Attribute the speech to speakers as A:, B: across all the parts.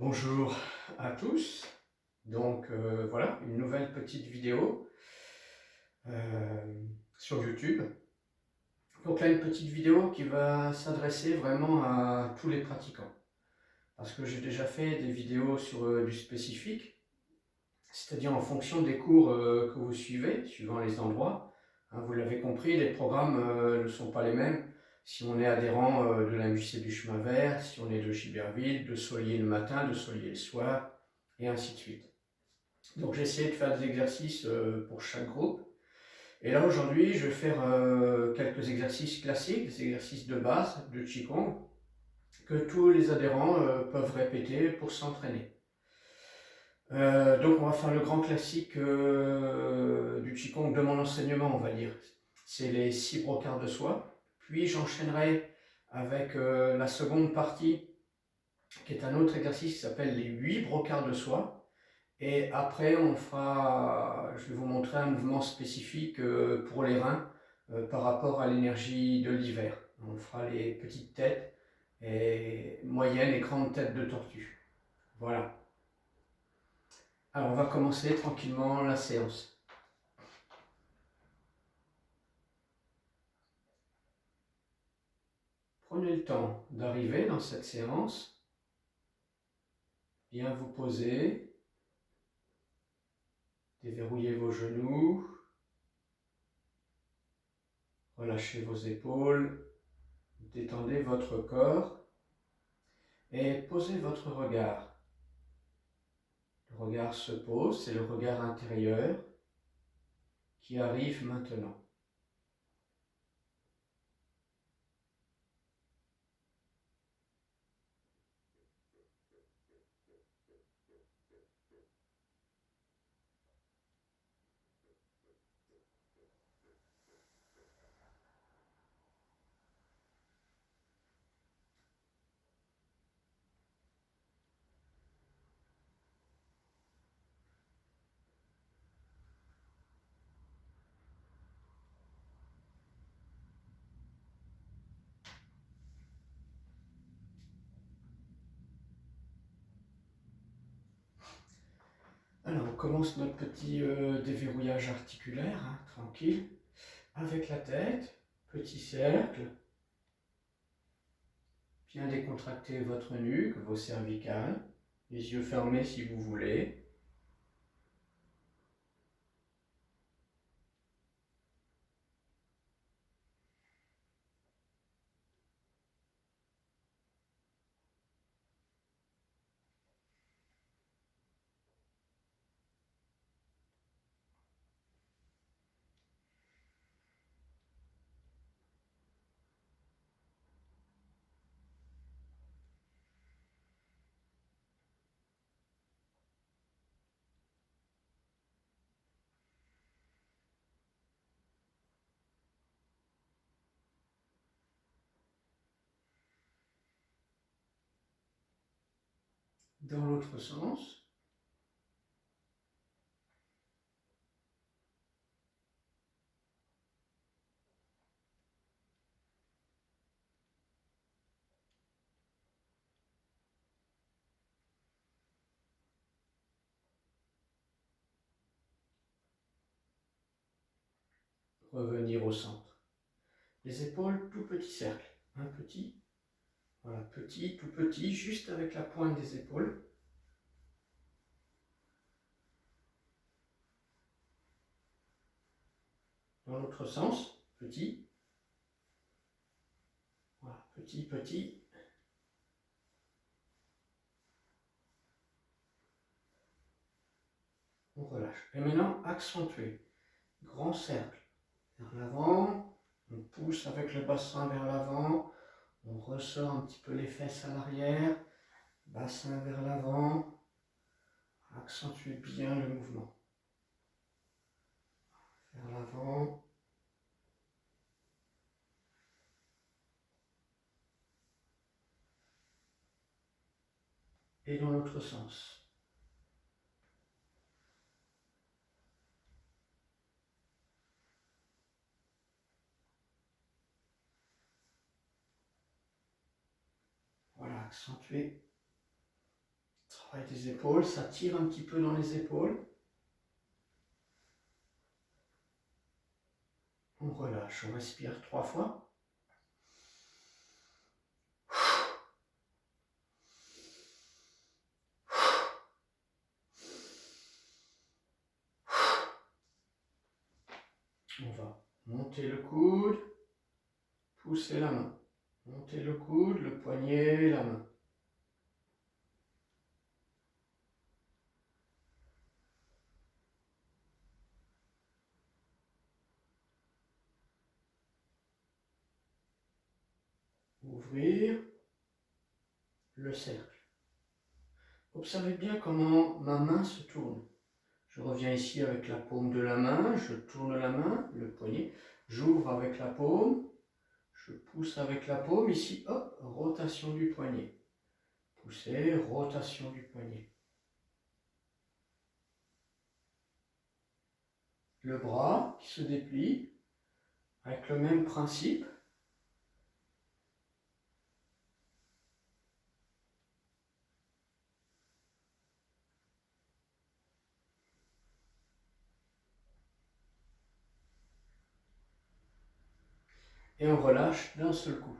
A: Bonjour à tous. Donc voilà, une nouvelle petite vidéo sur YouTube. Donc là, une petite vidéo qui va s'adresser vraiment à tous les pratiquants. Parce que j'ai déjà fait des vidéos sur du spécifique, c'est-à-dire en fonction des cours que vous suivez, suivant les endroits. Hein, vous l'avez compris, les programmes ne sont pas les mêmes. Si on est adhérent de la MJC du Chemin Vert, si on est de Giberville, de Solier le matin, de Solier le soir, et ainsi de suite. Donc j'ai essayé de faire des exercices pour chaque groupe. Et là aujourd'hui, je vais faire quelques exercices classiques, des exercices de base de Qigong, que tous les adhérents peuvent répéter pour s'entraîner. Donc on va faire le grand classique du Qigong de mon enseignement, on va dire. C'est les 6 brocards de soie. Puis j'enchaînerai avec la seconde partie, qui est un autre exercice qui s'appelle les 8 brocards de soie. Et après, je vais vous montrer un mouvement spécifique pour les reins par rapport à l'énergie de l'hiver. On fera les petites têtes et moyennes et grandes têtes de tortue. Voilà. Alors, on va commencer tranquillement la séance. Prenez le temps d'arriver dans cette séance, bien vous poser, déverrouillez vos genoux, relâchez vos épaules, détendez votre corps et posez votre regard. Le regard se pose, c'est le regard intérieur qui arrive maintenant. Alors, on commence notre petit déverrouillage articulaire, hein, tranquille, avec la tête, petit cercle. Bien décontracter votre nuque, vos cervicales, les yeux fermés si vous voulez. Dans l'autre sens. Revenir au centre. Les épaules, tout petit cercle. Un petit, voilà, petit, tout petit, juste avec la pointe des épaules. Dans l'autre sens, petit. Voilà, petit, petit. On relâche. Et maintenant, accentuer. Grand cercle. Vers l'avant. On pousse avec le bassin vers l'avant. On ressort un petit peu les fesses à l'arrière. Bassin vers l'avant. Accentuez bien le mouvement. Vers l'avant. Et dans l'autre sens. Voilà, accentuez Travail des épaules, ça tire un petit peu dans les épaules. On relâche, on respire 3 fois. On va monter le coude, pousser la main. Monter le coude, le poignet, la main. Ouvrir le cercle. Observez bien comment ma main se tourne. Je reviens ici avec la paume de la main, je tourne la main, le poignet, j'ouvre avec la paume, je pousse avec la paume, ici, hop, rotation du poignet. Pousser, rotation du poignet. Le bras qui se déplie avec le même principe. Et on relâche d'un seul coup.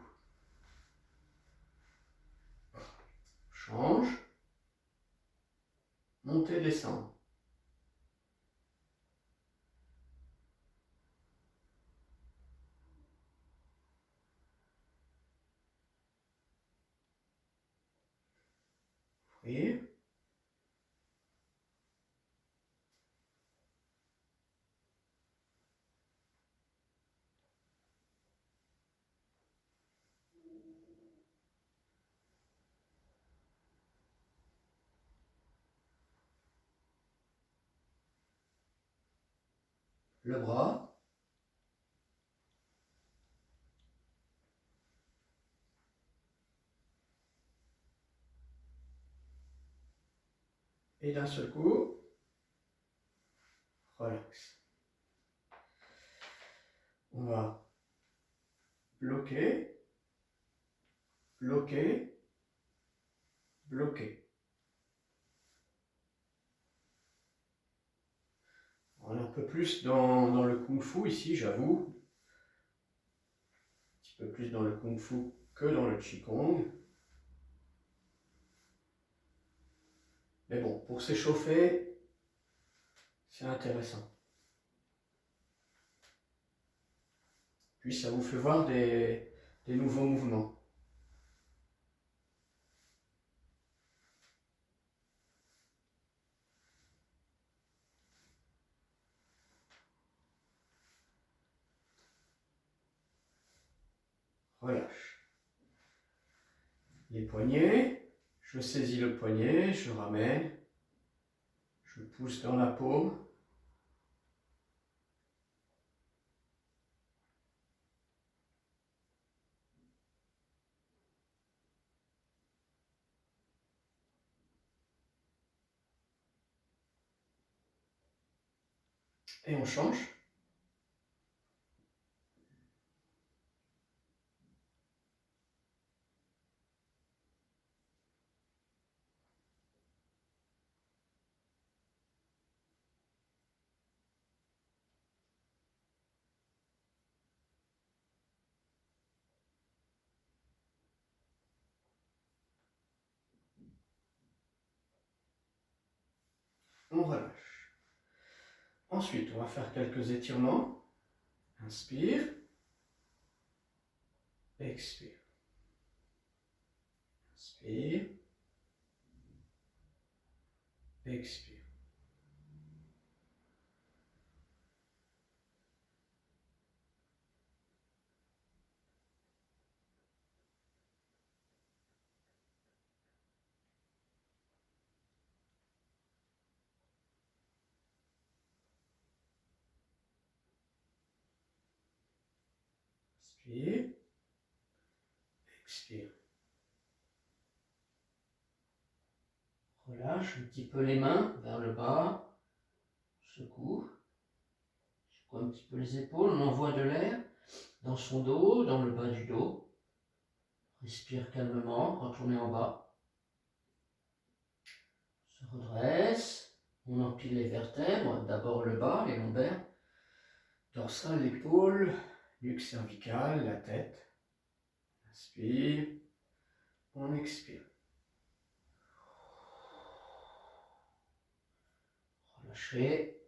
A: Change. Monter, descendre. Ouvrir. Le bras. Et d'un seul coup, relax. On va bloquer, bloquer, bloquer. On est un peu plus dans le kung-fu ici, j'avoue. Un petit peu plus dans le kung-fu que dans le qigong. Mais bon, pour s'échauffer, c'est intéressant. Puis ça vous fait voir des nouveaux mouvements. Relâche. Les poignets, je saisis le poignet, je ramène, je pousse dans la paume. Et on change. On relâche. Ensuite, on va faire quelques étirements. Inspire. Expire. Inspire. Expire. Inspire. Expire. Relâche un petit peu les mains vers le bas. Secoue. Secoue un petit peu les épaules. On envoie de l'air dans son dos, dans le bas du dos. Respire calmement quand on est en bas. j'empile les vertèbres, d'abord le bas, les lombaires, dorsale, l'épaule, nuque cervicale, la tête. Inspire, on expire. Relâchez.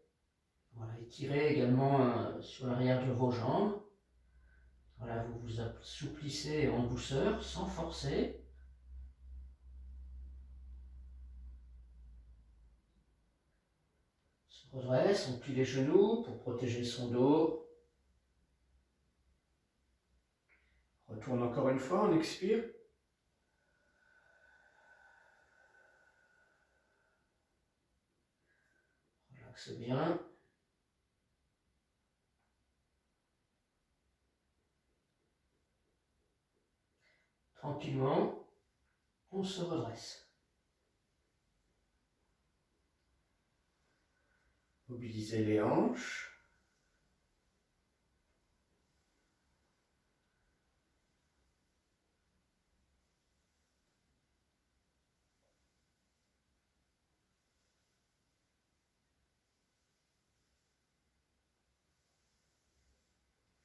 A: Voilà, étirez également sur l'arrière de vos jambes. Voilà, vous vous assouplissez en douceur, sans forcer. On se redresse, on plie les genoux pour protéger son dos. Retourne encore une fois, on expire. Relaxe bien. Tranquillement, on se redresse. Mobilisez les hanches.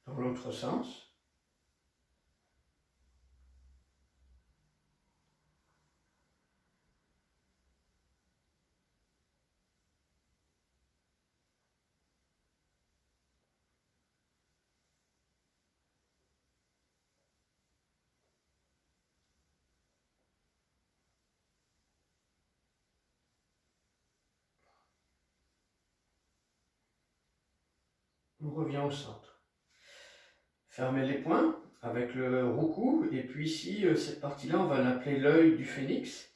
A: Dans l'autre sens. On revient au centre. Fermez les poings avec le roucou. Et puis ici, cette partie-là, on va l'appeler l'œil du phénix.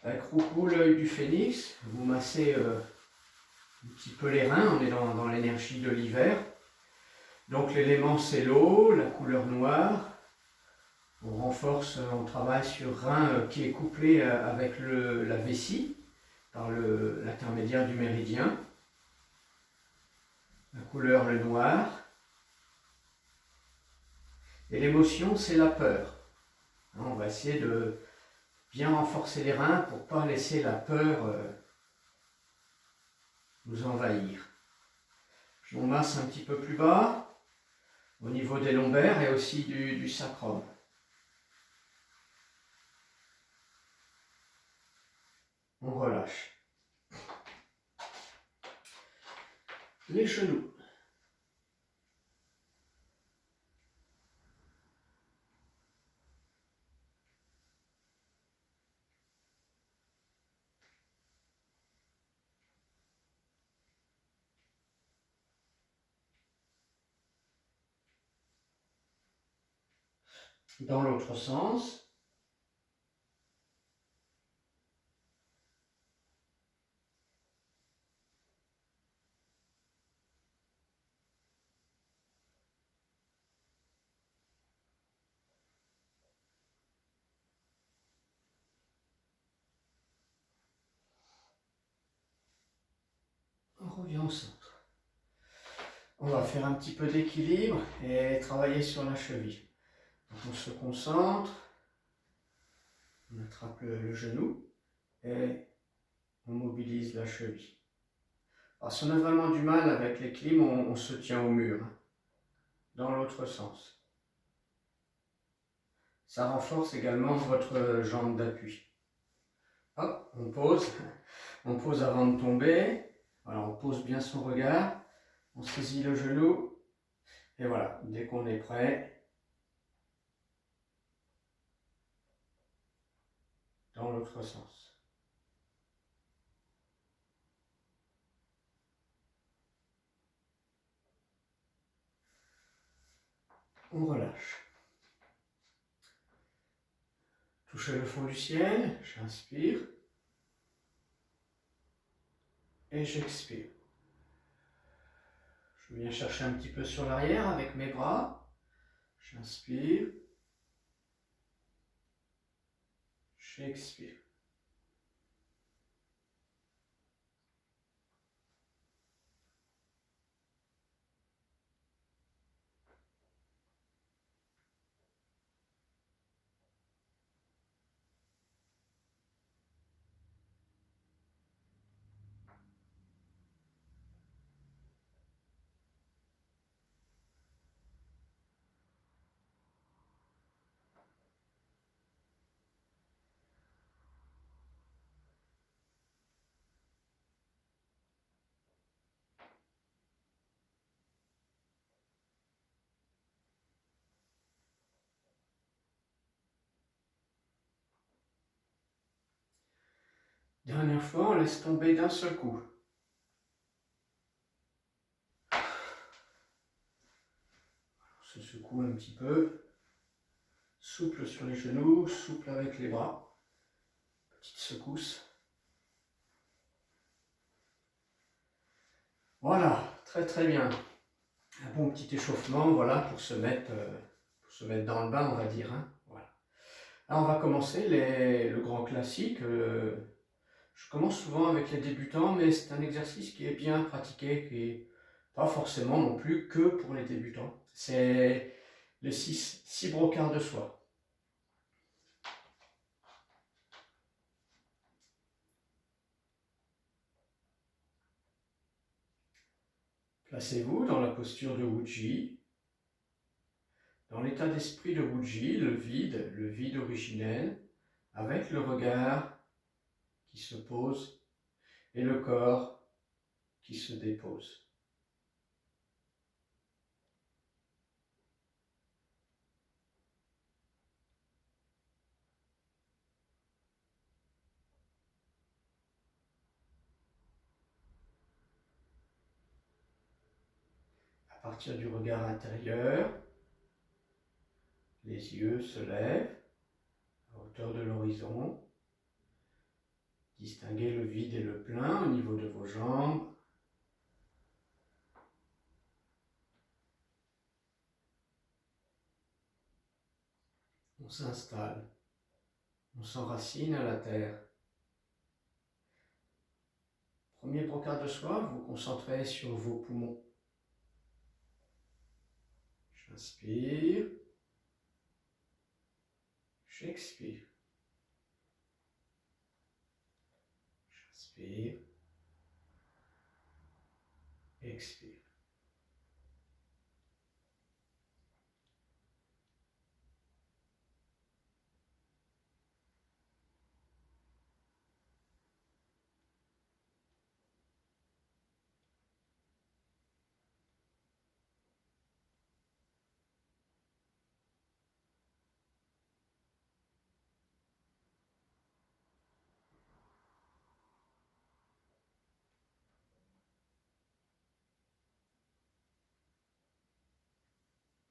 A: Avec roucou, l'œil du phénix, vous massez un petit peu les reins. On est dans l'énergie de l'hiver. Donc l'élément c'est l'eau, la couleur noire. On renforce, on travaille sur rein qui est couplé avec la vessie par l'intermédiaire du méridien. La couleur le noir. Et l'émotion c'est la peur. On va essayer de bien renforcer les reins pour ne pas laisser la peur nous envahir. Je m'en masse un petit peu plus bas, au niveau des lombaires et aussi du sacrum. On relâche. Les genoux. Dans l'autre sens. On revient au centre. On va faire un petit peu d'équilibre et travailler sur la cheville. Donc on se concentre, on attrape le genou et on mobilise la cheville. Alors si on a vraiment du mal avec l'équilibre, on se tient au mur, dans l'autre sens. Ça renforce également votre jambe d'appui. Hop, on pose avant de tomber. Voilà, on pose bien son regard, on saisit le genou, et voilà, dès qu'on est prêt, dans l'autre sens. On relâche. Touchez le fond du ciel, j'inspire, et j'expire. Je viens chercher un petit peu sur l'arrière avec mes bras, j'inspire, j'expire. Dernière fois, on laisse tomber d'un seul coup. On se secoue un petit peu. Souple sur les genoux, souple avec les bras. Petite secousse. Voilà, très très bien. Un bon petit échauffement, voilà, pour se mettre dans le bain, on va dire. Hein. Voilà. Alors on va commencer le grand classique. Je commence souvent avec les débutants, mais c'est un exercice qui est bien pratiqué, qui n'est pas forcément non plus que pour les débutants. C'est les 6 brocarts de soie. Placez-vous dans la posture de Wuji. Dans l'état d'esprit de Wuji, le vide originel, avec le regard qui se pose et le corps qui se dépose. À partir du regard intérieur, les yeux se lèvent à hauteur de l'horizon. Distinguez le vide et le plein au niveau de vos jambes. On s'installe, on s'enracine à la terre. Premier brocard de soie, vous vous concentrez sur vos poumons. J'inspire, j'expire. J'inspire, expire.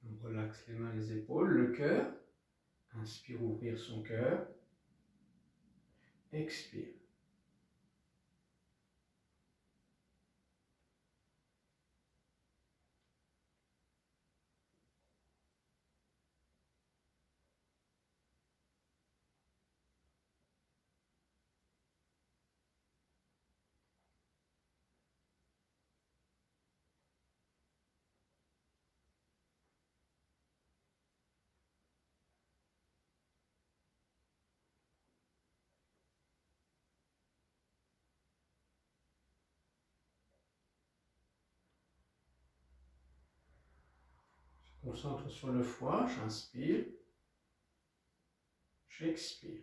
A: On relaxe les mains, les épaules, le cœur. Inspire, ouvrir son cœur. Expire. Concentre sur le foie, j'inspire, j'expire.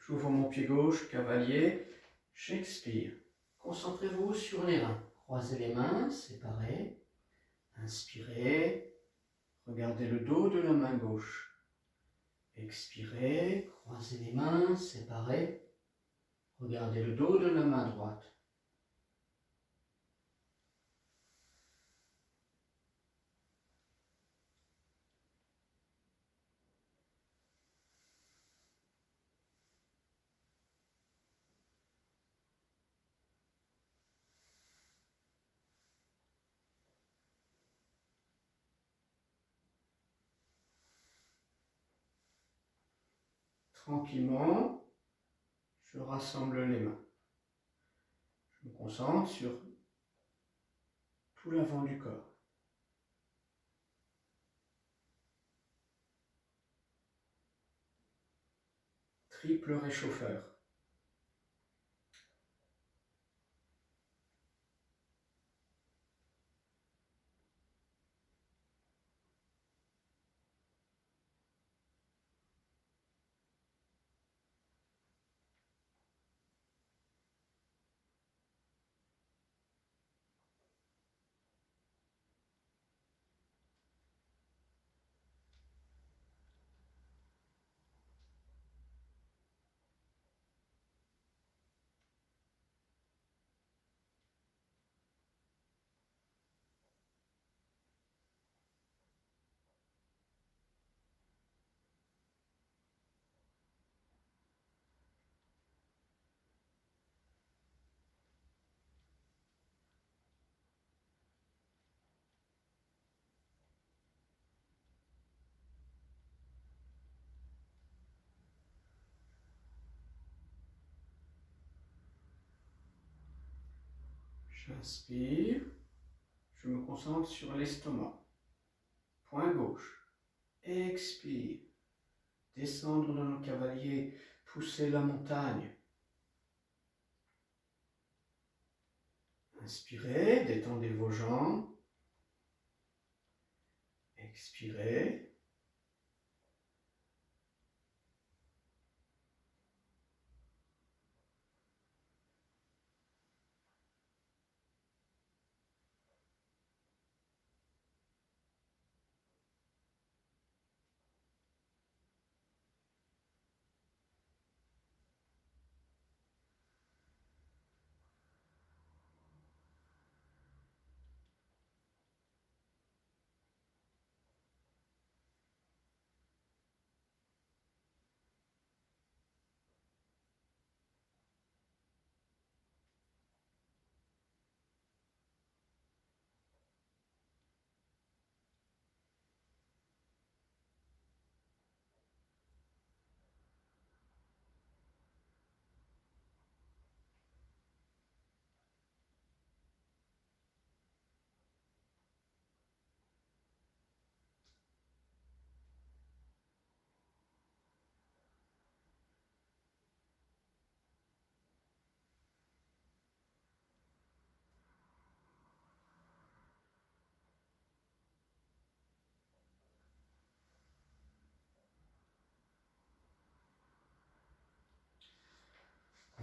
A: J'ouvre mon pied gauche, cavalier, j'expire. Concentrez-vous sur les reins. Croisez les mains, séparez. Inspirez, regardez le dos de la main gauche. Expirez, croisez les mains, séparez. Regardez le dos de la main droite. Tranquillement, je rassemble les mains. Je me concentre sur tout l'avant du corps. Triple réchauffeur. J'inspire, je me concentre sur l'estomac. Point gauche. Expire. Descendre dans le cavalier, pousser la montagne. Inspirez, détendez vos jambes. Expirez.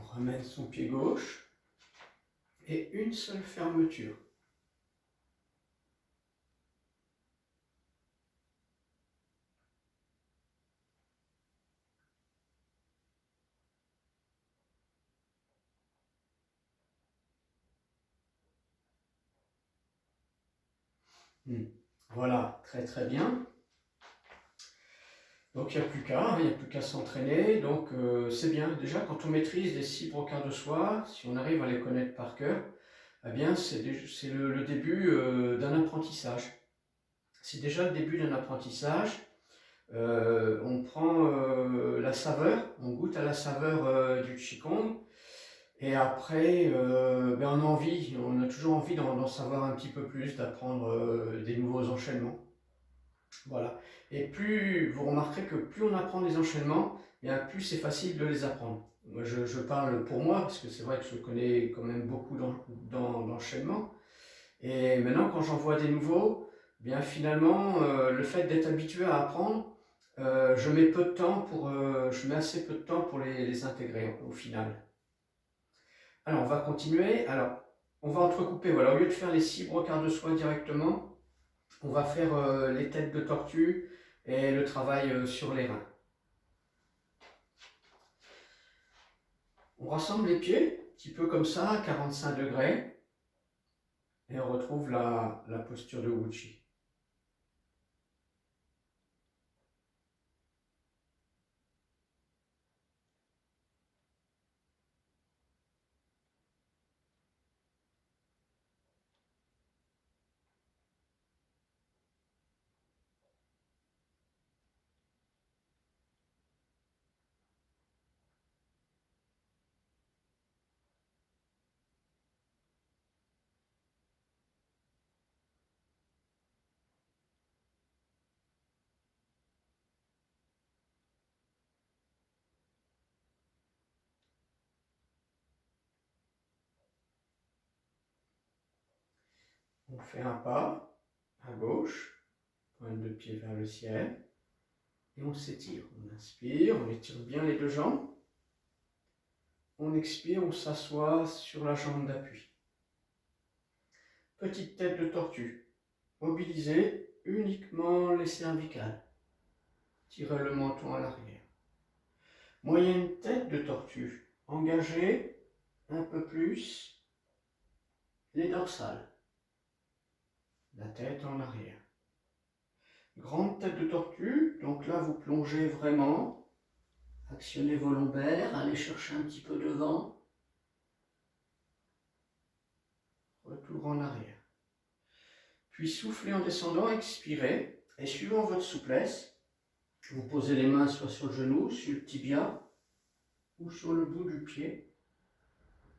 A: On ramène son pied gauche et une seule fermeture. Voilà, très très bien. Donc il n'y a plus qu'à s'entraîner. Donc c'est bien. Déjà, quand on maîtrise les 6 brocards de soie, si on arrive à les connaître par cœur, eh bien c'est le début d'un apprentissage. C'est déjà le début d'un apprentissage. On prend la saveur, on goûte à la saveur du Qigong. Et après, on a toujours envie d'en savoir un petit peu plus, d'apprendre des nouveaux enchaînements. Voilà. Et plus vous remarquerez que plus on apprend des enchaînements, bien plus c'est facile de les apprendre. Moi, je parle pour moi, parce que c'est vrai que je connais quand même beaucoup d'enchaînements. Et maintenant, quand j'en vois des nouveaux, bien finalement, le fait d'être habitué à apprendre, je mets je mets assez peu de temps pour les intégrer au final. Alors, on va continuer. Alors, on va entrecouper. Voilà, au lieu de faire les 6 brocards de soie directement, on va faire les têtes de tortue et le travail sur les reins. On rassemble les pieds, un petit peu comme ça, à 45 degrés, et on retrouve la posture de Wuchi. On fait un pas à gauche, pointe de pied vers le ciel, et on s'étire. On inspire, on étire bien les deux jambes. On expire, on s'assoit sur la jambe d'appui. Petite tête de tortue. Mobilisez uniquement les cervicales. Tirez le menton à l'arrière. Moyenne tête de tortue. Engagez un peu plus les dorsales. La tête en arrière. Grande tête de tortue. Donc là, vous plongez vraiment. Actionnez vos lombaires. Allez chercher un petit peu devant. Retour en arrière. Puis soufflez en descendant, expirez. Et suivant votre souplesse, vous posez les mains soit sur le genou, sur le tibia ou sur le bout du pied,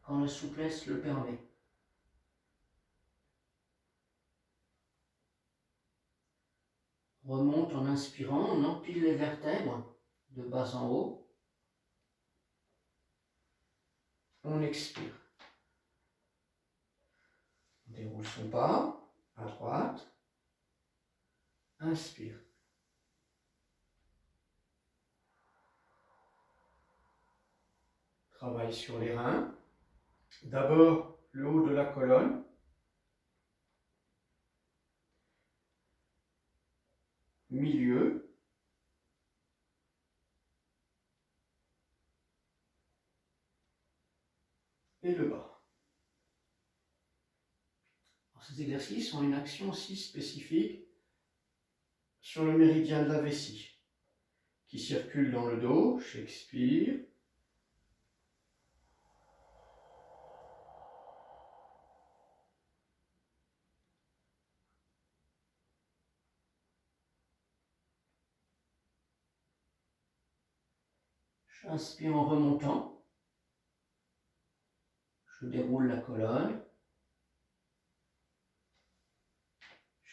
A: quand la souplesse le permet. Remonte en inspirant, on empile les vertèbres de bas en haut. On expire. On déroule son pas à droite. Inspire. Travaille sur les reins. D'abord le haut de la colonne. Milieu. Et le bas. Alors, ces exercices ont une action aussi spécifique sur le méridien de la vessie, qui circule dans le dos. J'expire. J'inspire en remontant. Je déroule la colonne.